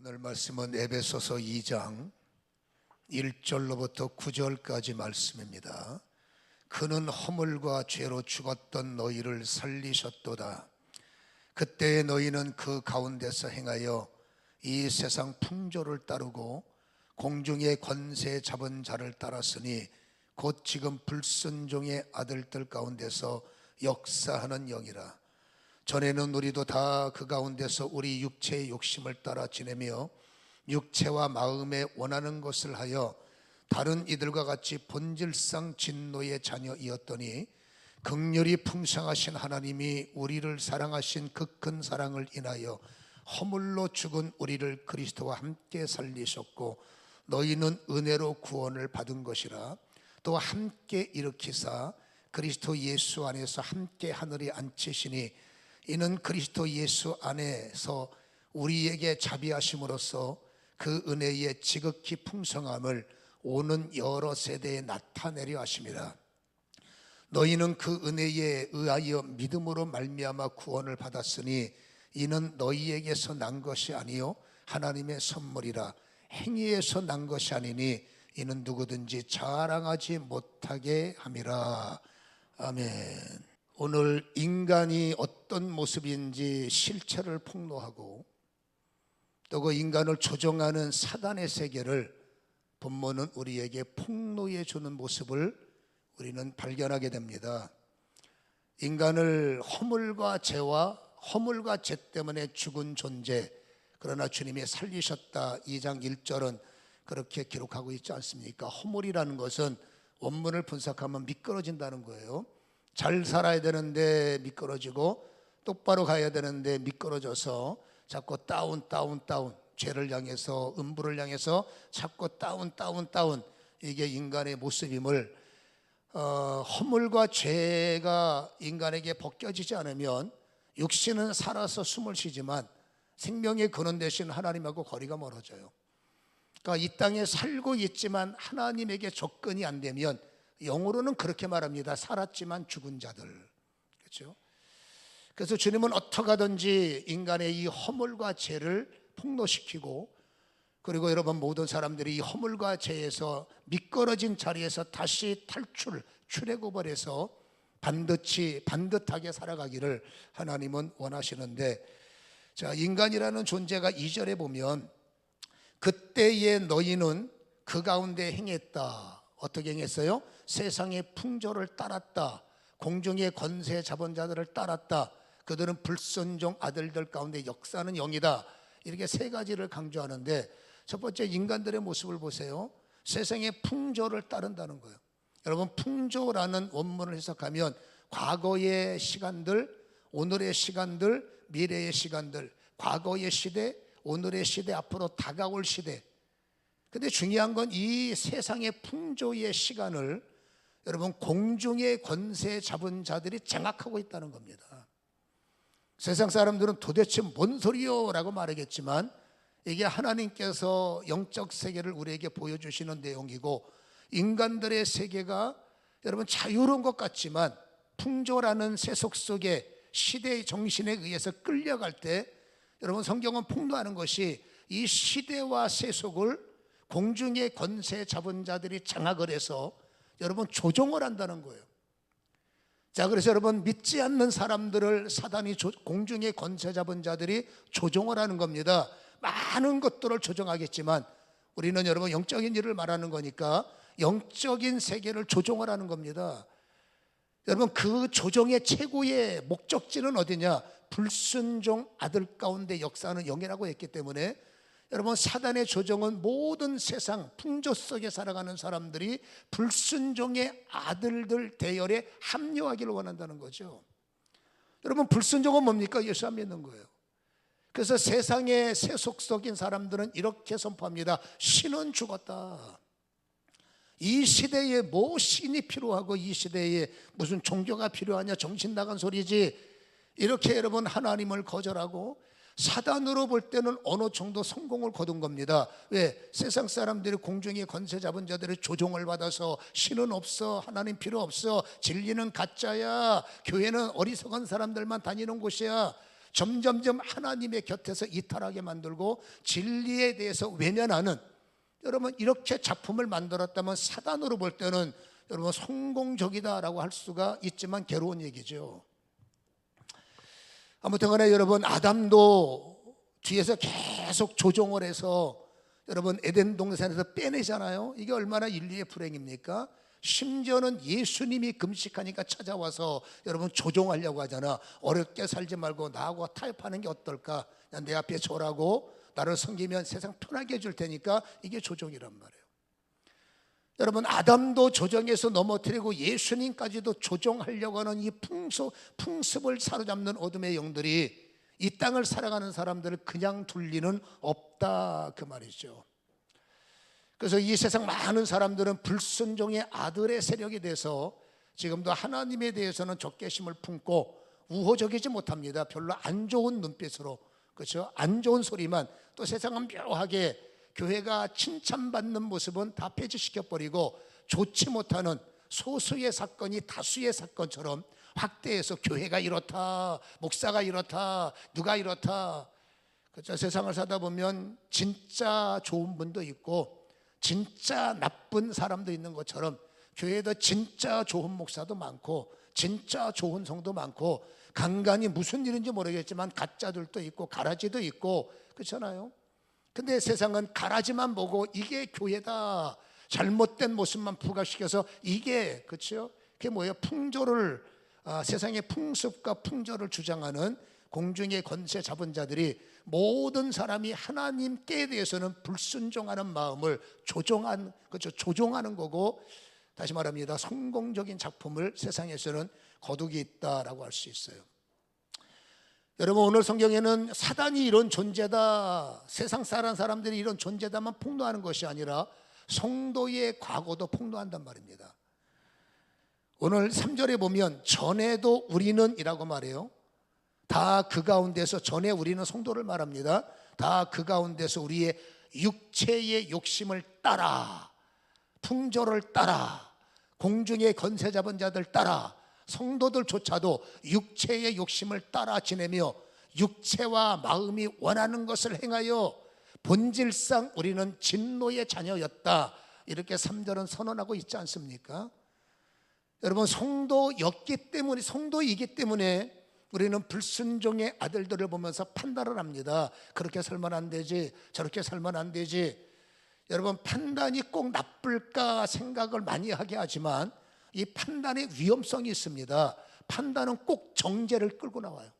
오늘 말씀은 에베소서 2장 1절로부터 9절까지 말씀입니다. 그는 허물과 죄로 죽었던 너희를 살리셨도다. 그때의 너희는 그 가운데서 행하여 이 세상 풍조를 따르고 공중의 권세 잡은 자를 따랐으니 곧 지금 불순종의 아들들 가운데서 역사하는 영이라. 전에는 우리도 다 그 가운데서 우리 육체의 욕심을 따라 지내며 육체와 마음에 원하는 것을 하여 다른 이들과 같이 본질상 진노의 자녀이었더니 긍휼이 풍성하신 하나님이 우리를 사랑하신 그 큰 사랑을 인하여 허물로 죽은 우리를 그리스도와 함께 살리셨고 너희는 은혜로 구원을 받은 것이라. 또 함께 일으키사 그리스도 예수 안에서 함께 하늘에 앉히시니 이는 그리스도 예수 안에서 우리에게 자비하심으로써 그 은혜의 지극히 풍성함을 오는 여러 세대에 나타내려 하심이라. 너희는 그 은혜에 의하여 믿음으로 말미암아 구원을 받았으니 이는 너희에게서 난 것이 아니요 하나님의 선물이라. 행위에서 난 것이 아니니 이는 누구든지 자랑하지 못하게 함이라. 아멘. 오늘 인간이 어떤 모습인지 실체를 폭로하고 또 그 인간을 조종하는 사단의 세계를 본문은 우리에게 폭로해 주는 모습을 우리는 발견하게 됩니다. 인간을 허물과 죄 때문에 죽은 존재, 그러나 주님이 살리셨다. 2장 1절은 그렇게 기록하고 있지 않습니까? 허물이라는 것은 원문을 분석하면 미끄러진다는 거예요. 잘 살아야 되는데 미끄러지고 똑바로 가야 되는데 미끄러져서 자꾸 다운 죄를 향해서 음부를 향해서 자꾸 다운 이게 인간의 모습임을 허물과 죄가 인간에게 벗겨지지 않으면 육신은 살아서 숨을 쉬지만 생명의 근원 되신 하나님하고 거리가 멀어져요. 그러니까 이 땅에 살고 있지만 하나님에게 접근이 안 되면 영어로는 그렇게 말합니다. 살았지만 죽은 자들. 그렇죠? 그래서 주님은 어떻게 하든지 인간의 이 허물과 죄를 폭로시키고, 그리고 여러분 모든 사람들이 이 허물과 죄에서 미끄러진 자리에서 다시 출애굽을 반듯하게 살아가기를 하나님은 원하시는데, 자, 인간이라는 존재가 2절에 보면 그때의 너희는 그 가운데 행했다. 어떻게 행했어요? 세상의 풍조를 따랐다. 공중의 권세 잡은 자들을 따랐다. 그들은 불순종 아들들 가운데 역사하는 영이다. 이렇게 세 가지를 강조하는데, 첫 번째 인간들의 모습을 보세요. 세상의 풍조를 따른다는 거예요. 여러분, 풍조라는 원문을 해석하면 과거의 시간들, 오늘의 시간들, 미래의 시간들, 과거의 시대, 오늘의 시대, 앞으로 다가올 시대. 근데 중요한 건 이 세상의 풍조의 시간을 여러분 공중의 권세 잡은 자들이 장악하고 있다는 겁니다. 세상 사람들은 도대체 뭔 소리요? 라고 말하겠지만 이게 하나님께서 영적 세계를 우리에게 보여주시는 내용이고, 인간들의 세계가 여러분 자유로운 것 같지만 풍조라는 세속 속에 시대의 정신에 의해서 끌려갈 때 여러분 성경은 폭로하는 것이 이 시대와 세속을 공중의 권세 잡은 자들이 장악을 해서 여러분 조종을 한다는 거예요. 자, 그래서 여러분 믿지 않는 사람들을 사단이 공중의 권세 잡은 자들이 조종을 하는 겁니다. 많은 것들을 조종하겠지만 우리는 여러분 영적인 일을 말하는 거니까 영적인 세계를 조종을 하는 겁니다. 여러분 그 조종의 최고의 목적지는 어디냐? 불순종 아들 가운데 역사하는 영이라고 했기 때문에 여러분 사단의 조종은 모든 세상 풍조 속에 살아가는 사람들이 불순종의 아들들 대열에 합류하기를 원한다는 거죠. 여러분 불순종은 뭡니까? 예수 안 믿는 거예요. 그래서 세상의 세속적인 사람들은 이렇게 선포합니다. 신은 죽었다. 이 시대에 뭐 신이 필요하고 이 시대에 무슨 종교가 필요하냐, 정신 나간 소리지. 이렇게 여러분 하나님을 거절하고 사단으로 볼 때는 어느 정도 성공을 거둔 겁니다. 왜? 세상 사람들이 공중의 권세 잡은 자들의 조종을 받아서 신은 없어, 하나님 필요 없어, 진리는 가짜야, 교회는 어리석은 사람들만 다니는 곳이야, 점점점 하나님의 곁에서 이탈하게 만들고 진리에 대해서 외면하는, 여러분 이렇게 작품을 만들었다면 사단으로 볼 때는 여러분 성공적이다라고 할 수가 있지만 괴로운 얘기죠. 아무튼 간에 여러분, 아담도 뒤에서 계속 조종을 해서 여러분 에덴 동산에서 빼내잖아요. 이게 얼마나 인류의 불행입니까? 심지어는 예수님이 금식하니까 찾아와서 여러분 조종하려고 하잖아. 어렵게 살지 말고 나하고 타협하는 게 어떨까? 그냥 내 앞에 절하고 나를 섬기면 세상 편하게 해줄 테니까. 이게 조종이란 말이에요. 여러분, 아담도 조정에서 넘어뜨리고 예수님까지도 조종하려고 하는 이 풍습을 사로잡는 어둠의 영들이 이 땅을 살아가는 사람들을 그냥 둘 리는 없다, 그 말이죠. 그래서 이 세상 많은 사람들은 불순종의 아들의 세력이 돼서 지금도 하나님에 대해서는 적개심을 품고 우호적이지 못합니다. 별로 안 좋은 눈빛으로, 그렇죠? 안 좋은 소리만, 또 세상은 묘하게 교회가 칭찬받는 모습은 다 폐지시켜버리고 좋지 못하는 소수의 사건이 다수의 사건처럼 확대해서 교회가 이렇다, 목사가 이렇다, 누가 이렇다. 그렇죠? 세상을 사다 보면 진짜 좋은 분도 있고 진짜 나쁜 사람도 있는 것처럼 교회에도 진짜 좋은 목사도 많고 진짜 좋은 성도 많고, 간간이 무슨 일인지 모르겠지만 가짜들도 있고 가라지도 있고, 그렇잖아요. 근데 세상은 가라지만 보고 이게 교회다, 잘못된 모습만 부각시켜서 이게, 그렇죠? 그게 뭐예요? 풍조를, 세상의 풍습과 풍조를 주장하는 공중의 권세 잡은 자들이 모든 사람이 하나님께 대해서는 불순종하는 마음을 조종하는 거고, 다시 말합니다, 성공적인 작품을 세상에서는 거두게 있다라고 할 수 있어요. 여러분, 오늘 성경에는 사단이 이런 존재다, 세상 사람들이 이런 존재다만 폭로하는 것이 아니라 성도의 과거도 폭로한단 말입니다. 오늘 3절에 보면 전에도 우리는 이라고 말해요. 다 그 가운데서, 전에 우리는 성도를 말합니다. 다 그 가운데서 우리의 육체의 욕심을 따라, 풍조를 따라, 공중의 권세 잡은 자들 따라, 성도들조차도 육체의 욕심을 따라 지내며 육체와 마음이 원하는 것을 행하여 본질상 우리는 진노의 자녀였다, 이렇게 3절은 선언하고 있지 않습니까? 여러분, 성도이기 때문에 우리는 불순종의 아들들을 보면서 판단을 합니다. 그렇게 살면 안 되지, 저렇게 살면 안 되지. 여러분, 판단이 꼭 나쁠까 생각을 많이 하게 하지만 이 판단의 위험성이 있습니다. 판단은 꼭 정죄를 끌고 나와요.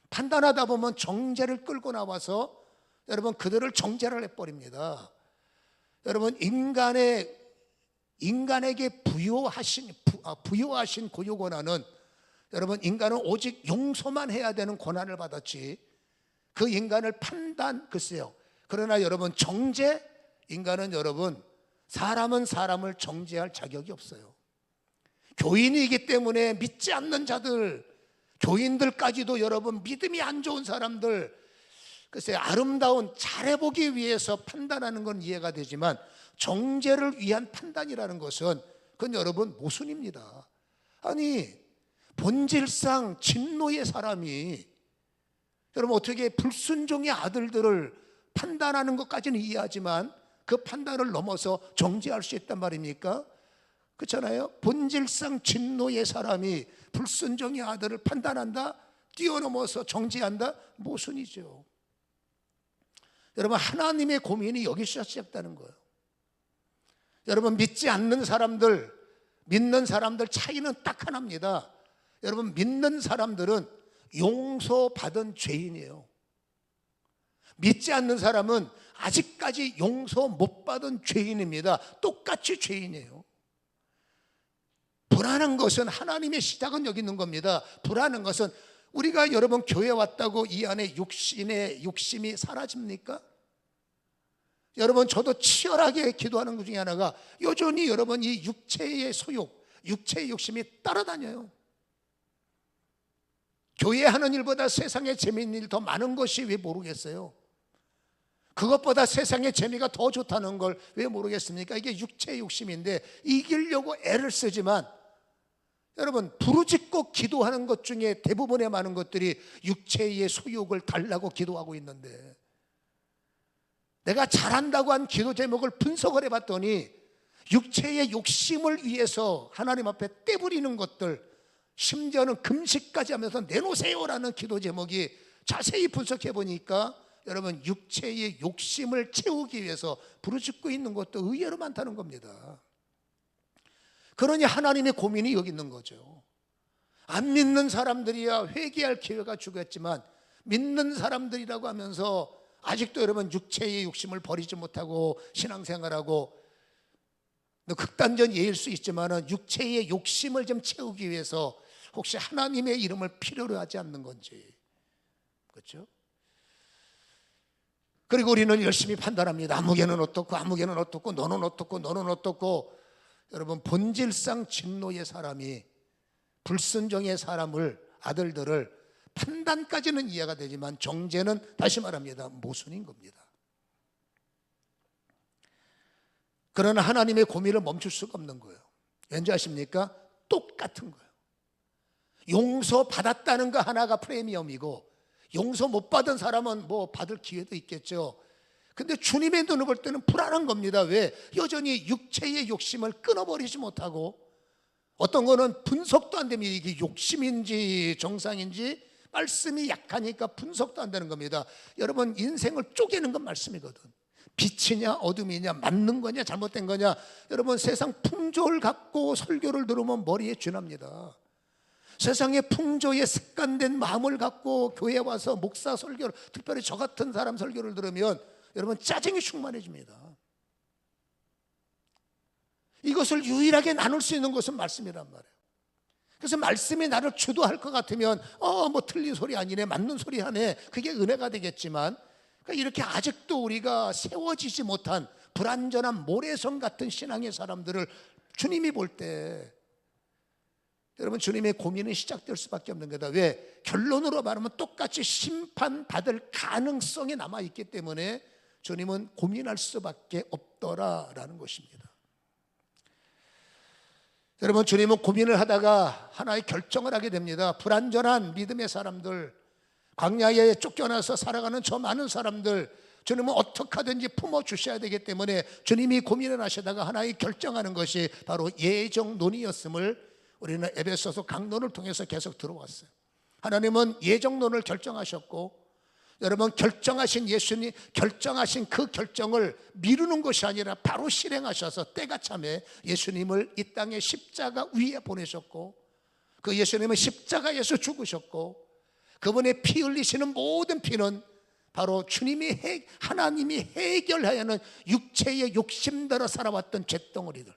판단하다 보면 정죄를 끌고 나와서 여러분 그들을 정죄를 해버립니다. 여러분, 인간에게 부여하신 고유 권한은, 여러분, 인간은 오직 용서만 해야 되는 권한을 받았지 그 인간을 글쎄요. 그러나 여러분, 인간은 여러분, 사람은 사람을 정죄할 자격이 없어요. 교인이기 때문에 믿지 않는 자들, 교인들까지도 여러분 믿음이 안 좋은 사람들, 글쎄 아름다운 잘해보기 위해서 판단하는 건 이해가 되지만 정죄를 위한 판단이라는 것은 그건 여러분 모순입니다. 아니, 본질상 진노의 사람이 여러분 어떻게 불순종의 아들들을 판단하는 것까지는 이해하지만 그 판단을 넘어서 정죄할 수 있단 말입니까? 그렇잖아요. 본질상 진노의 사람이 불순종의 아들을 판단한다, 뛰어넘어서 정죄한다, 모순이죠. 여러분, 하나님의 고민이 여기서 시작되는 거예요. 여러분, 믿지 않는 사람들, 믿는 사람들 차이는 딱 하나입니다. 여러분, 믿는 사람들은 용서받은 죄인이에요. 믿지 않는 사람은 아직까지 용서 못 받은 죄인입니다. 똑같이 죄인이에요. 불안한 것은, 하나님의 시작은 여기 있는 겁니다. 불안한 것은 우리가 여러분 교회 왔다고 이 안에 욕심이 사라집니까? 여러분, 저도 치열하게 기도하는 것 중에 하나가 여전히 여러분 이 육체의 소욕, 육체의 욕심이 따라다녀요. 교회 하는 일보다 세상에 재미있는 일 더 많은 것이 왜 모르겠어요? 그것보다 세상의 재미가 더 좋다는 걸 왜 모르겠습니까? 이게 육체의 욕심인데 이기려고 애를 쓰지만 여러분, 부르짖고 기도하는 것 중에 대부분의 많은 것들이 육체의 소욕을 달라고 기도하고 있는데, 내가 잘한다고 한 기도 제목을 분석을 해봤더니 육체의 욕심을 위해서 하나님 앞에 떼부리는 것들, 심지어는 금식까지 하면서 내놓으세요라는 기도 제목이 자세히 분석해 보니까 여러분, 육체의 욕심을 채우기 위해서 부르짖고 있는 것도 의외로 많다는 겁니다. 그러니 하나님의 고민이 여기 있는 거죠. 안 믿는 사람들이야 회개할 기회가 주겠지만, 믿는 사람들이라고 하면서 아직도 여러분 육체의 욕심을 버리지 못하고 신앙생활하고, 극단적 예일 수 있지만 육체의 욕심을 좀 채우기 위해서 혹시 하나님의 이름을 필요로 하지 않는 건지, 그렇죠? 그리고 우리는 열심히 판단합니다. 아무개는 어떻고 아무개는 어떻고 너는 어떻고 너는 어떻고. 여러분, 본질상 진노의 사람이, 불순종의 사람을, 아들들을 판단까지는 이해가 되지만 정죄는 다시 말합니다, 모순인 겁니다. 그러나 하나님의 고민을 멈출 수가 없는 거예요. 왠지 아십니까? 똑같은 거예요. 용서 받았다는 거 하나가 프리미엄이고, 용서 못 받은 사람은 뭐 받을 기회도 있겠죠. 근데 주님의 눈을 볼 때는 불안한 겁니다. 왜? 여전히 육체의 욕심을 끊어버리지 못하고, 어떤 거는 분석도 안 됩니다. 이게 욕심인지 정상인지, 말씀이 약하니까 분석도 안 되는 겁니다. 여러분, 인생을 쪼개는 건 말씀이거든. 빛이냐 어둠이냐, 맞는 거냐 잘못된 거냐. 여러분, 세상 풍조를 갖고 설교를 들으면 머리에 쥐납니다. 세상의 풍조에 습관된 마음을 갖고 교회에 와서 목사 설교를, 특별히 저 같은 사람 설교를 들으면 여러분 짜증이 충만해집니다. 이것을 유일하게 나눌 수 있는 것은 말씀이란 말이에요. 그래서 말씀이 나를 주도할 것 같으면 뭐 틀린 소리 아니네, 맞는 소리 하네, 그게 은혜가 되겠지만, 그러니까 이렇게 아직도 우리가 세워지지 못한 불완전한 모래성 같은 신앙의 사람들을 주님이 볼 때, 여러분, 주님의 고민은 시작될 수밖에 없는 거다. 왜? 결론으로 말하면 똑같이 심판받을 가능성이 남아있기 때문에 주님은 고민할 수밖에 없더라라는 것입니다. 여러분, 주님은 고민을 하다가 하나의 결정을 하게 됩니다. 불완전한 믿음의 사람들, 광야에 쫓겨나서 살아가는 저 많은 사람들, 주님은 어떻게 하든지 품어주셔야 되기 때문에 주님이 고민을 하시다가 하나의 결정하는 것이 바로 예정론이었음을 우리는 에베소서 강론을 통해서 계속 들어왔어요. 하나님은 예정론을 결정하셨고, 여러분, 결정하신 예수님, 결정하신 그 결정을 미루는 것이 아니라 바로 실행하셔서 때가 참에 예수님을 이 땅의 십자가 위에 보내셨고, 그 예수님은 십자가에서 죽으셨고, 그분의 피 흘리시는 모든 피는 바로 하나님이 해결해야 하는 육체의 욕심대로 살아왔던 죄덩어리들,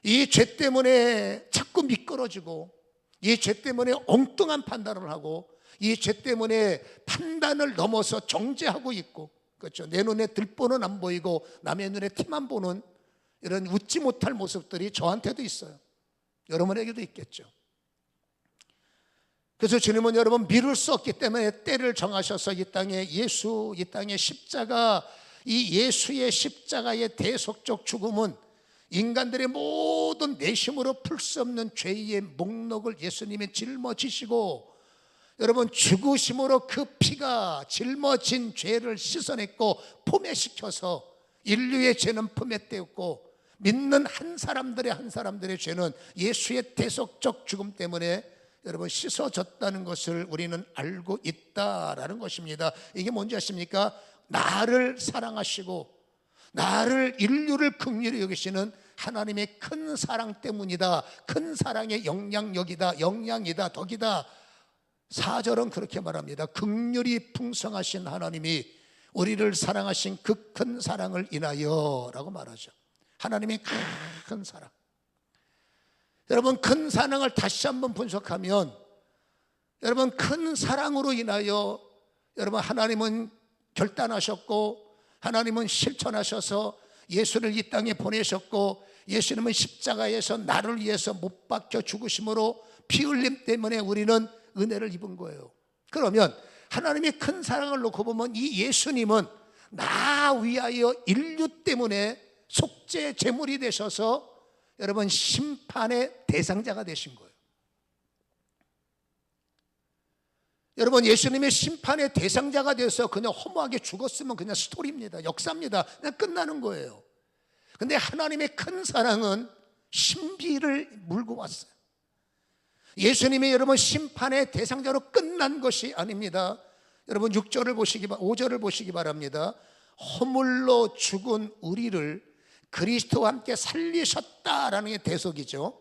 이 죄 때문에 자꾸 미끄러지고, 이 죄 때문에 엉뚱한 판단을 하고, 이 죄 때문에 판단을 넘어서 정죄하고 있고, 그렇죠? 내 눈에 들보는 안 보이고 남의 눈에 티만 보는 이런 웃지 못할 모습들이 저한테도 있어요. 여러분에게도 있겠죠. 그래서 주님은 여러분 미룰 수 없기 때문에 때를 정하셔서 이 땅의 십자가, 이 예수의 십자가의 대속적 죽음은 인간들의 모든 내심으로 풀 수 없는 죄의 목록을 예수님이 짊어지시고, 여러분, 죽으심으로 그 피가 짊어진 죄를 씻어냈고 포매시켜서 인류의 죄는 품에 떼었고, 믿는 한 사람들의 죄는 예수의 대속적 죽음 때문에 여러분 씻어졌다는 것을 우리는 알고 있다라는 것입니다. 이게 뭔지 아십니까? 나를 사랑하시고 나를, 인류를 긍휼히 여기시는 하나님의 큰 사랑 때문이다. 큰 사랑의 영향이다, 덕이다. 4절은 그렇게 말합니다. 긍휼이 풍성하신 하나님이 우리를 사랑하신 그 큰 사랑을 인하여 라고 말하죠. 하나님의 큰 사랑. 여러분, 큰 사랑을 다시 한번 분석하면, 여러분, 큰 사랑으로 인하여 여러분 하나님은 결단하셨고, 하나님은 실천하셔서 예수를 이 땅에 보내셨고, 예수님은 십자가에서 나를 위해서 못 박혀 죽으심으로 피 흘림 때문에 우리는 은혜를 입은 거예요. 그러면 하나님의 큰 사랑을 놓고 보면 이 예수님은 나 위하여 인류 때문에 속죄 제물이 되셔서 여러분 심판의 대상자가 되신 거예요. 여러분, 예수님의 심판의 대상자가 돼서 그냥 허무하게 죽었으면 그냥 스토리입니다. 역사입니다. 그냥 끝나는 거예요. 근데 하나님의 큰 사랑은 신비를 물고 왔어요. 예수님이 여러분 심판의 대상자로 끝난 것이 아닙니다. 여러분 5절을 보시기 바랍니다. 허물로 죽은 우리를 그리스도와 함께 살리셨다라는 게 대속이죠.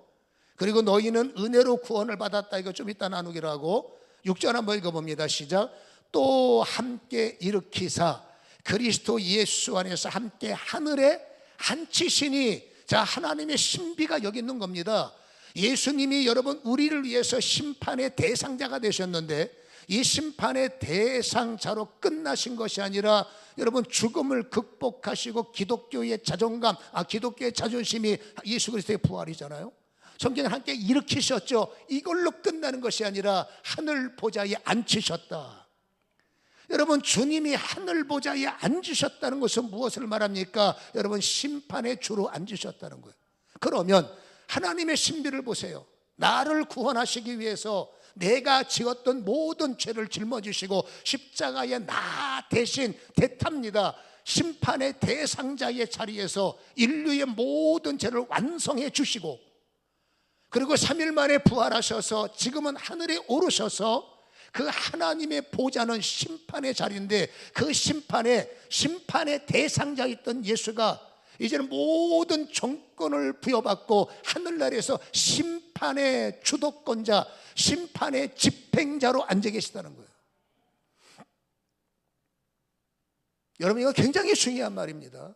그리고 너희는 은혜로 구원을 받았다. 이거 좀 이따 나누기로 하고 6절 한번 읽어봅니다. 시작. 또 함께 일으키사 그리스도 예수 안에서 함께 하늘에 앉히시니. 자, 하나님의 신비가 여기 있는 겁니다. 예수님이 여러분 우리를 위해서 심판의 대상자가 되셨는데 이 심판의 대상자로 끝나신 것이 아니라 여러분 죽음을 극복하시고 기독교의 자존감, 기독교의 자존심이 예수 그리스도의 부활이잖아요. 성경을 함께 일으키셨죠. 이걸로 끝나는 것이 아니라 하늘 보좌에 앉히셨다. 여러분 주님이 하늘 보좌에 앉으셨다는 것은 무엇을 말합니까? 여러분 심판의 주로 앉으셨다는 거예요. 그러면 하나님의 신비를 보세요. 나를 구원하시기 위해서 내가 지었던 모든 죄를 짊어지시고 십자가에 나 대신 대탑니다. 심판의 대상자의 자리에서 인류의 모든 죄를 완성해 주시고 그리고 3일 만에 부활하셔서 지금은 하늘에 오르셔서 그 하나님의 보좌는 심판의 자리인데 그 심판의 대상자였던 예수가 이제는 모든 정권을 부여받고 하늘나라에서 심판의 주도권자, 심판의 집행자로 앉아 계시다는 거예요. 여러분 이거 굉장히 중요한 말입니다.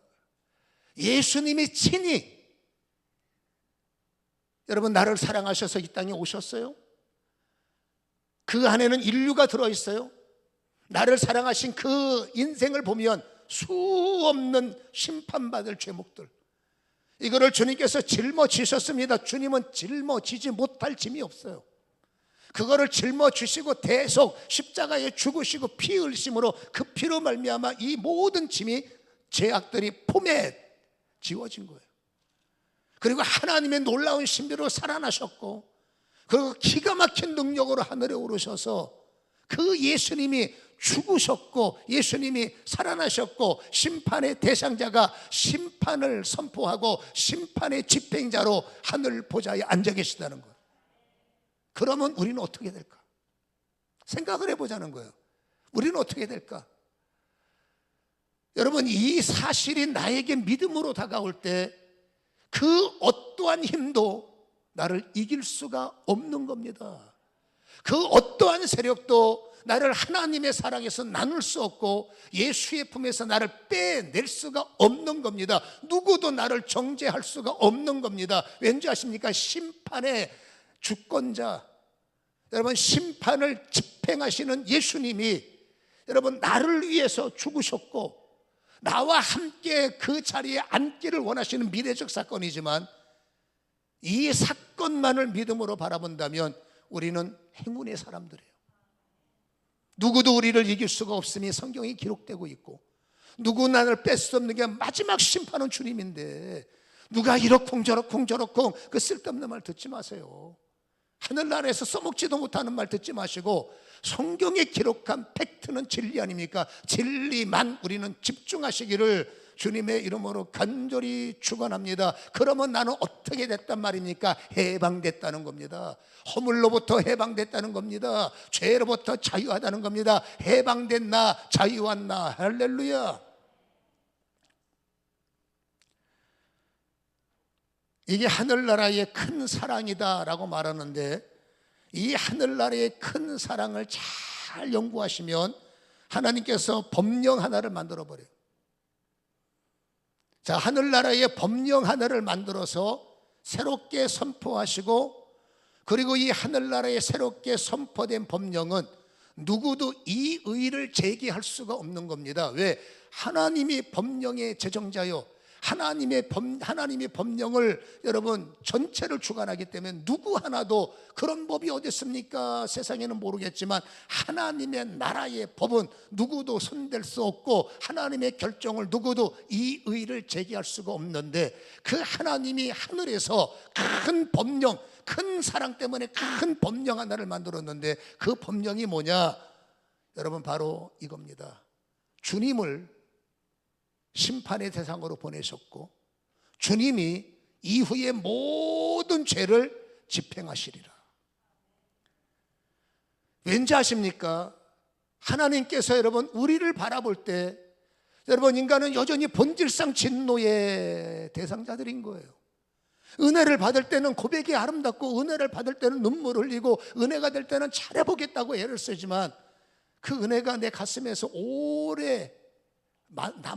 예수님이 친히 여러분 나를 사랑하셔서 이 땅에 오셨어요. 그 안에는 인류가 들어있어요. 나를 사랑하신 그 인생을 보면 수 없는 심판받을 죄목들, 이거를 주님께서 짊어지셨습니다. 주님은 짊어지지 못할 짐이 없어요. 그거를 짊어지시고 대속 십자가에 죽으시고 피 흘리심으로 그 피로 말미암아 이 모든 짐이 죄악들이 품에 지워진 거예요. 그리고 하나님의 놀라운 신비로 살아나셨고 그리고 기가 막힌 능력으로 하늘에 오르셔서 그 예수님이 죽으셨고 예수님이 살아나셨고 심판의 대상자가 심판을 선포하고 심판의 집행자로 하늘 보좌에 앉아 계시다는 거예요. 그러면 우리는 어떻게 될까? 생각을 해보자는 거예요. 우리는 어떻게 될까? 여러분 이 사실이 나에게 믿음으로 다가올 때 그 어떠한 힘도 나를 이길 수가 없는 겁니다. 그 어떠한 세력도 나를 하나님의 사랑에서 나눌 수 없고 예수의 품에서 나를 빼낼 수가 없는 겁니다. 누구도 나를 정죄할 수가 없는 겁니다. 왠지 아십니까? 심판의 주권자, 여러분 심판을 집행하시는 예수님이 여러분 나를 위해서 죽으셨고 나와 함께 그 자리에 앉기를 원하시는 미래적 사건이지만 이 사건만을 믿음으로 바라본다면 우리는 행운의 사람들이에요. 누구도 우리를 이길 수가 없음이 성경에 기록되고 있고 누구 나를 뺄 수 없는 게 마지막 심판은 주님인데 누가 이러쿵 저러쿵 그 쓸데없는 말 듣지 마세요. 하늘나라에서 써먹지도 못하는 말 듣지 마시고 성경에 기록한 팩트는 진리 아닙니까? 진리만 우리는 집중하시기를 주님의 이름으로 간절히 축원합니다. 그러면 나는 어떻게 됐단 말입니까? 해방됐다는 겁니다. 허물로부터 해방됐다는 겁니다. 죄로부터 자유하다는 겁니다. 해방된 나, 자유한 나, 할렐루야. 이게 하늘나라의 큰 사랑이다라고 말하는데 이 하늘나라의 큰 사랑을 잘 연구하시면 하나님께서 법령 하나를 만들어 버려요. 자, 하늘나라의 법령 하나를 만들어서 새롭게 선포하시고 그리고 이 하늘나라에 새롭게 선포된 법령은 누구도 이 의의를 제기할 수가 없는 겁니다. 왜? 하나님이 법령의 제정자요 하나님의 법령을 여러분 전체를 주관하기 때문에 누구 하나도 그런 법이 어디 있습니까? 세상에는 모르겠지만 하나님의 나라의 법은 누구도 손댈 수 없고 하나님의 결정을 누구도 이 의의를 제기할 수가 없는데 그 하나님이 하늘에서 큰 법령, 큰 사랑 때문에 큰 법령 하나를 만들었는데 그 법령이 뭐냐? 여러분 바로 이겁니다. 주님을 심판의 대상으로 보내셨고 주님이 이후의 모든 죄를 집행하시리라. 왠지 아십니까? 하나님께서 여러분 우리를 바라볼 때 여러분 인간은 여전히 본질상 진노의 대상자들인 거예요. 은혜를 받을 때는 고백이 아름답고 은혜를 받을 때는 눈물을 흘리고 은혜가 될 때는 잘해보겠다고 애를 쓰지만 그 은혜가 내 가슴에서 오래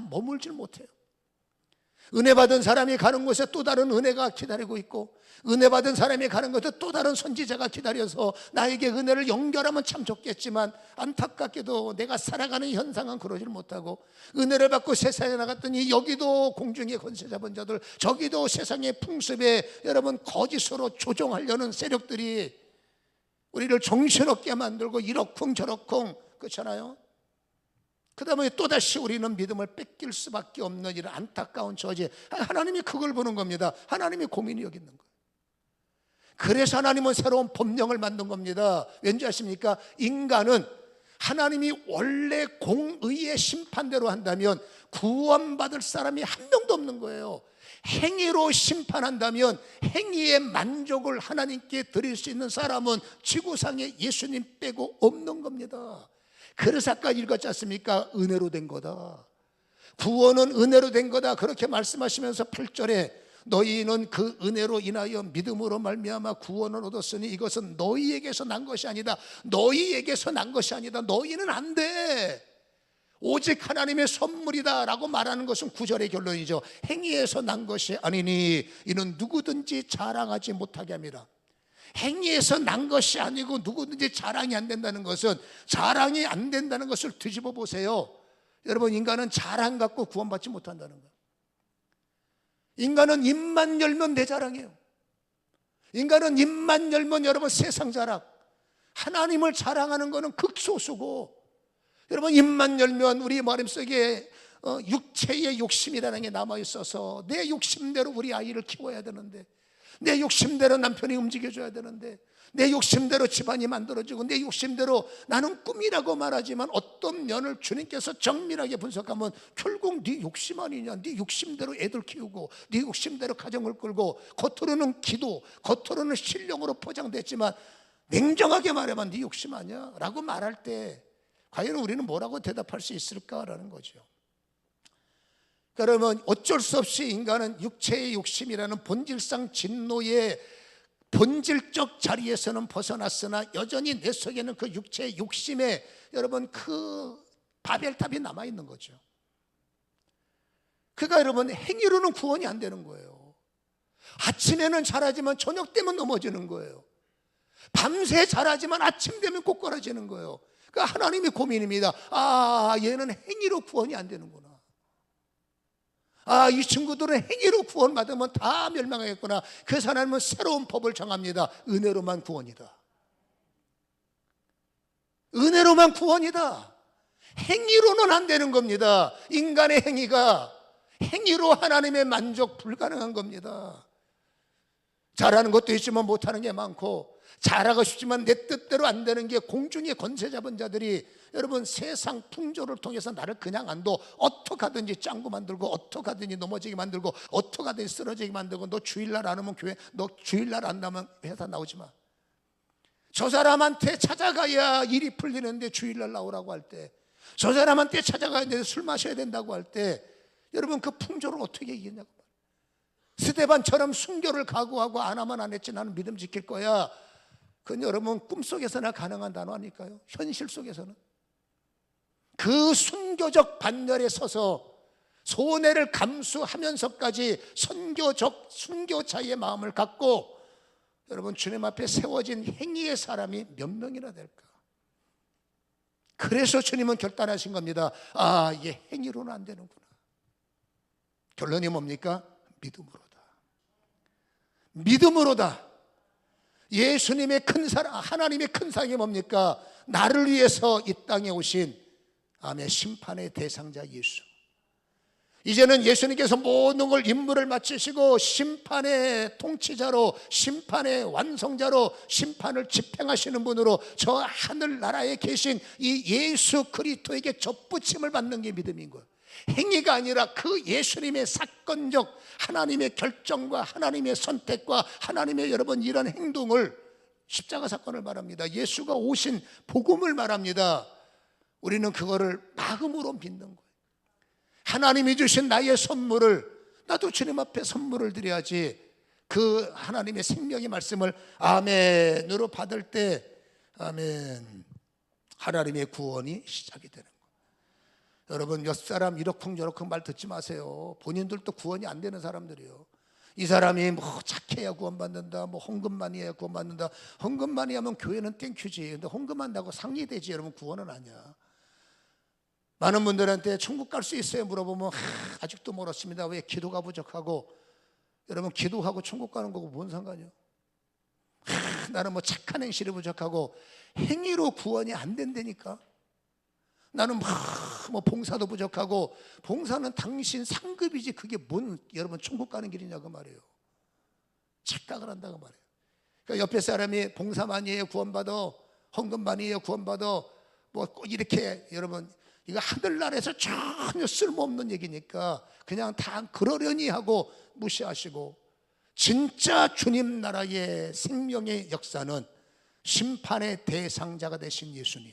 머물질 못해요. 은혜 받은 사람이 가는 곳에 또 다른 은혜가 기다리고 있고 은혜 받은 사람이 가는 곳에 또 다른 선지자가 기다려서 나에게 은혜를 연결하면 참 좋겠지만 안타깝게도 내가 살아가는 현상은 그러질 못하고 은혜를 받고 세상에 나갔더니 여기도 공중의 권세 잡은 자들 저기도 세상의 풍습에 여러분 거짓으로 조종하려는 세력들이 우리를 정신없게 만들고 이러쿵 저러쿵 그렇잖아요. 그 다음에 또다시 우리는 믿음을 뺏길 수밖에 없는 이런 안타까운 처지. 하나님이 그걸 보는 겁니다. 하나님이 고민이 여기 있는 거예요. 그래서 하나님은 새로운 법령을 만든 겁니다. 왠지 아십니까? 인간은 하나님이 원래 공의의 심판대로 한다면 구원받을 사람이 한 명도 없는 거예요. 행위로 심판한다면 행위의 만족을 하나님께 드릴 수 있는 사람은 지구상에 예수님 빼고 없는 겁니다. 그래서 아까 읽었지 않습니까? 은혜로 된 거다. 구원은 은혜로 된 거다. 그렇게 말씀하시면서 8절에 너희는 그 은혜로 인하여 믿음으로 말미암아 구원을 얻었으니 이것은 너희에게서 난 것이 아니다. 너희에게서 난 것이 아니다. 너희는 안 돼. 오직 하나님의 선물이다 라고 말하는 것은 9절의 결론이죠. 행위에서 난 것이 아니니 이는 누구든지 자랑하지 못하게 합니다. 행위에서 난 것이 아니고 누구든지 자랑이 안 된다는 것은 자랑이 안 된다는 것을 뒤집어 보세요. 여러분 인간은 자랑 갖고 구원받지 못한다는 거예요. 인간은 입만 열면 내 자랑이에요. 인간은 입만 열면 여러분 세상 자랑. 하나님을 자랑하는 것은 극소수고 여러분 입만 열면 우리 마음속에 육체의 욕심이라는 게 남아있어서 내 욕심대로 우리 아이를 키워야 되는데 내 욕심대로 남편이 움직여줘야 되는데 내 욕심대로 집안이 만들어지고 내 욕심대로 나는 꿈이라고 말하지만 어떤 면을 주님께서 정밀하게 분석하면 결국 네 욕심 아니냐. 네 욕심대로 애들 키우고 네 욕심대로 가정을 끌고 겉으로는 기도 겉으로는 신령으로 포장됐지만 냉정하게 말하면 네 욕심 아니야 라고 말할 때 과연 우리는 뭐라고 대답할 수 있을까라는 거죠. 그러면 어쩔 수 없이 인간은 육체의 욕심이라는 본질상 진노의 본질적 자리에서는 벗어났으나 여전히 내 속에는 그 육체의 욕심에 여러분 그 바벨탑이 남아있는 거죠. 그가 여러분 행위로는 구원이 안 되는 거예요. 아침에는 잘하지만 저녁 되면 넘어지는 거예요. 밤새 잘하지만 아침 되면 꼬꾸라지는 거예요. 그러니까 하나님의 고민입니다. 아, 얘는 행위로 구원이 안 되는구나. 아, 이 친구들은 행위로 구원받으면 다 멸망하겠구나. 그래서 하나님은 새로운 법을 정합니다. 은혜로만 구원이다. 은혜로만 구원이다. 행위로는 안 되는 겁니다. 인간의 행위가 행위로 하나님의 만족 불가능한 겁니다. 잘하는 것도 있지만 못하는 게 많고 잘하고 싶지만 내 뜻대로 안 되는 게 공중의 권세 잡은 자들이 여러분 세상 풍조를 통해서 나를 그냥 안 둬. 어떻게 하든지 짱구 만들고 어떻게 하든지 넘어지게 만들고 어떻게 하든지 쓰러지게 만들고 너 주일날 안 오면 교회 너 주일날 안 나면 회사 나오지 마. 저 사람한테 찾아가야 일이 풀리는데 주일날 나오라고 할 때 저 사람한테 찾아가야 되는데 술 마셔야 된다고 할 때 여러분 그 풍조를 어떻게 이기냐고. 스데반처럼 순교를 각오하고 안 하면 안 했지 나는 믿음 지킬 거야. 그건 여러분 꿈속에서나 가능한 단어 아닐까요? 현실 속에서는 그 순교적 반열에 서서 손해를 감수하면서까지 순교자의 마음을 갖고 여러분 주님 앞에 세워진 행위의 사람이 몇 명이나 될까? 그래서 주님은 결단하신 겁니다. 아, 이게 행위로는 안 되는구나. 결론이 뭡니까? 믿음으로다. 믿음으로다. 예수님의 큰 사랑, 하나님의 큰 사랑이 뭡니까? 나를 위해서 이 땅에 오신 아멘 심판의 대상자 예수. 이제는 예수님께서 모든 걸 임무를 마치시고 심판의 통치자로, 심판의 완성자로, 심판을 집행하시는 분으로 저 하늘나라에 계신 이 예수 그리스도에게 접붙임을 받는 게 믿음인 거예요. 행위가 아니라 그 예수님의 사건적 하나님의 결정과 하나님의 선택과 하나님의 여러분 이런 행동을, 십자가 사건을 말합니다. 예수가 오신 복음을 말합니다. 우리는 그거를 마음으로 믿는 거예요. 하나님이 주신 나의 선물을, 나도 주님 앞에 선물을 드려야지. 그 하나님의 생명의 말씀을 아멘으로 받을 때, 아멘, 하나님의 구원이 시작이 되는 거예요. 여러분, 몇 사람 이러쿵저러쿵 말 듣지 마세요. 본인들도 구원이 안 되는 사람들이에요. 이 사람이 뭐 착해야 구원받는다, 뭐 헌금만 해야 구원받는다. 헌금만 하면 교회는 땡큐지. 근데 헌금한다고 상리되지. 여러분, 구원은 아니야. 많은 분들한테 천국 갈 수 있어요 물어보면 아직도 멀었습니다. 왜? 기도가 부족하고. 여러분, 기도하고 천국 가는 거고 뭔 상관이요? 나는 뭐 착한 행실이 부족하고. 행위로 구원이 안 된다니까. 나는 뭐 봉사도 부족하고. 봉사는 당신 상급이지 그게 뭔 여러분 천국 가는 길이냐고 말이에요. 착각을 한다고 말이에요. 그러니까 옆에 사람이 봉사 많이 해요 구원받아, 헌금 많이 해요 구원받아, 뭐 이렇게 여러분, 이거 하늘나라에서 전혀 쓸모없는 얘기니까 그냥 다 그러려니 하고 무시하시고, 진짜 주님 나라의 생명의 역사는 심판의 대상자가 되신 예수님,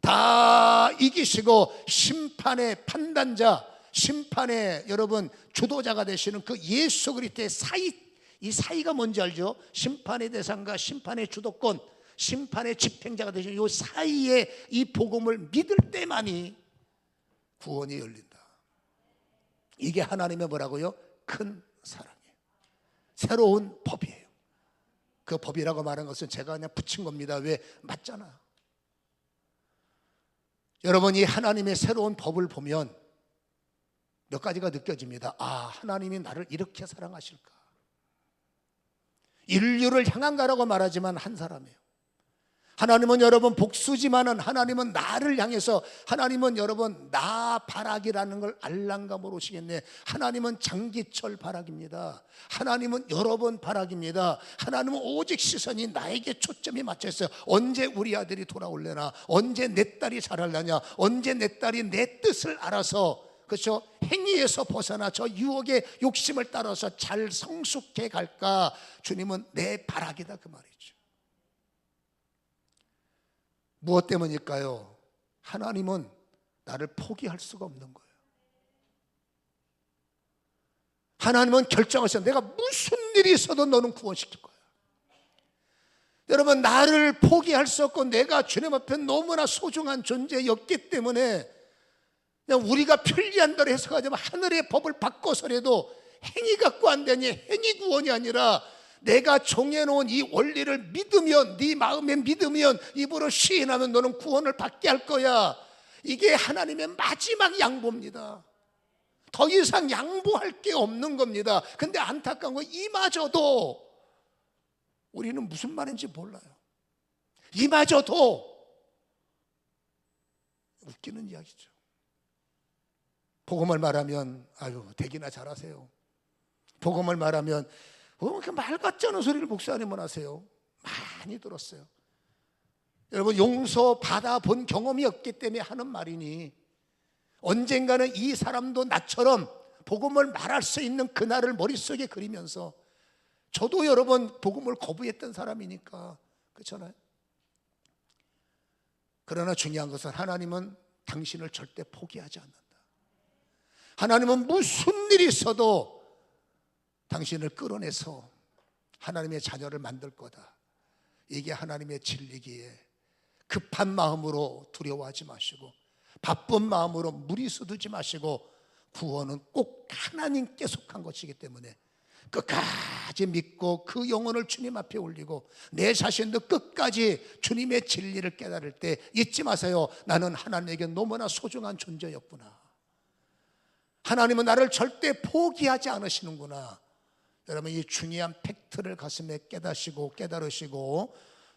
다 이기시고 심판의 판단자, 심판의 여러분 주도자가 되시는 그 예수 그리스도의 사이, 이 사이가 뭔지 알죠? 심판의 대상과 심판의 주도권, 심판의 집행자가 되신 이 사이에 이 복음을 믿을 때만이 구원이 열린다. 이게 하나님의 뭐라고요? 큰 사랑이에요. 새로운 법이에요. 그 법이라고 말한 것은 제가 그냥 붙인 겁니다. 왜? 맞잖아. 여러분이 하나님의 새로운 법을 보면 몇 가지가 느껴집니다. 아, 하나님이 나를 이렇게 사랑하실까? 인류를 향한 가라고 말하지만 한 사람이에요. 하나님은 여러분 복수지만은 하나님은 나를 향해서, 하나님은 여러분 나 바라기라는 걸 알랑가 모르시겠네. 하나님은 장기철 바라기입니다. 하나님은 여러분 바라기입니다. 하나님은 오직 시선이 나에게 초점이 맞춰 있어요. 언제 우리 아들이 돌아올래나, 언제 내 딸이 자랄라냐, 언제 내 딸이 내 뜻을 알아서, 그렇죠? 행위에서 벗어나 저 유혹의 욕심을 따라서 잘 성숙해 갈까. 주님은 내 바라기다 그 말이죠. 무엇 때문일까요? 하나님은 나를 포기할 수가 없는 거예요. 하나님은 결정하셔. 내가 무슨 일이 있어도 너는 구원시킬 거야. 여러분, 나를 포기할 수 없고 내가 주님 앞에 너무나 소중한 존재였기 때문에 그냥 우리가 편리한 대로 해석하자면 하늘의 법을 바꿔서라도 행위 갖고 안 되니 행위 구원이 아니라 내가 정해놓은 이 원리를 믿으면, 네 마음에 믿으면, 입으로 시인하면 너는 구원을 받게 할 거야. 이게 하나님의 마지막 양보입니다. 더 이상 양보할 게 없는 겁니다. 근데 안타까운 건 이마저도 우리는 무슨 말인지 몰라요. 이마저도 웃기는 이야기죠. 복음을 말하면 아유 되기나 잘하세요. 복음을 말하면 그 말 같지 않은 소리를 목사님은 하세요. 많이 들었어요. 여러분, 용서 받아본 경험이 없기 때문에 하는 말이니 언젠가는 이 사람도 나처럼 복음을 말할 수 있는 그날을 머릿속에 그리면서, 저도 여러분 복음을 거부했던 사람이니까 그렇잖아요. 그러나 중요한 것은 하나님은 당신을 절대 포기하지 않는다. 하나님은 무슨 일이 있어도 당신을 끌어내서 하나님의 자녀를 만들 거다. 이게 하나님의 진리기에 급한 마음으로 두려워하지 마시고 바쁜 마음으로 무리수 두지 마시고, 구원은 꼭 하나님께 속한 것이기 때문에 끝까지 믿고 그 영혼을 주님 앞에 올리고 내 자신도 끝까지 주님의 진리를 깨달을 때 잊지 마세요. 나는 하나님에게 너무나 소중한 존재였구나. 하나님은 나를 절대 포기하지 않으시는구나. 여러분, 이 중요한 팩트를 가슴에 깨달으시고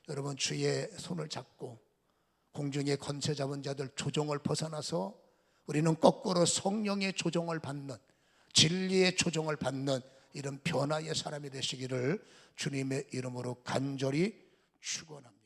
여러분 주의 손을 잡고 공중의 권세 잡은 자들 조종을 벗어나서 우리는 거꾸로 성령의 조종을 받는, 진리의 조종을 받는 이런 변화의 사람이 되시기를 주님의 이름으로 간절히 축원합니다.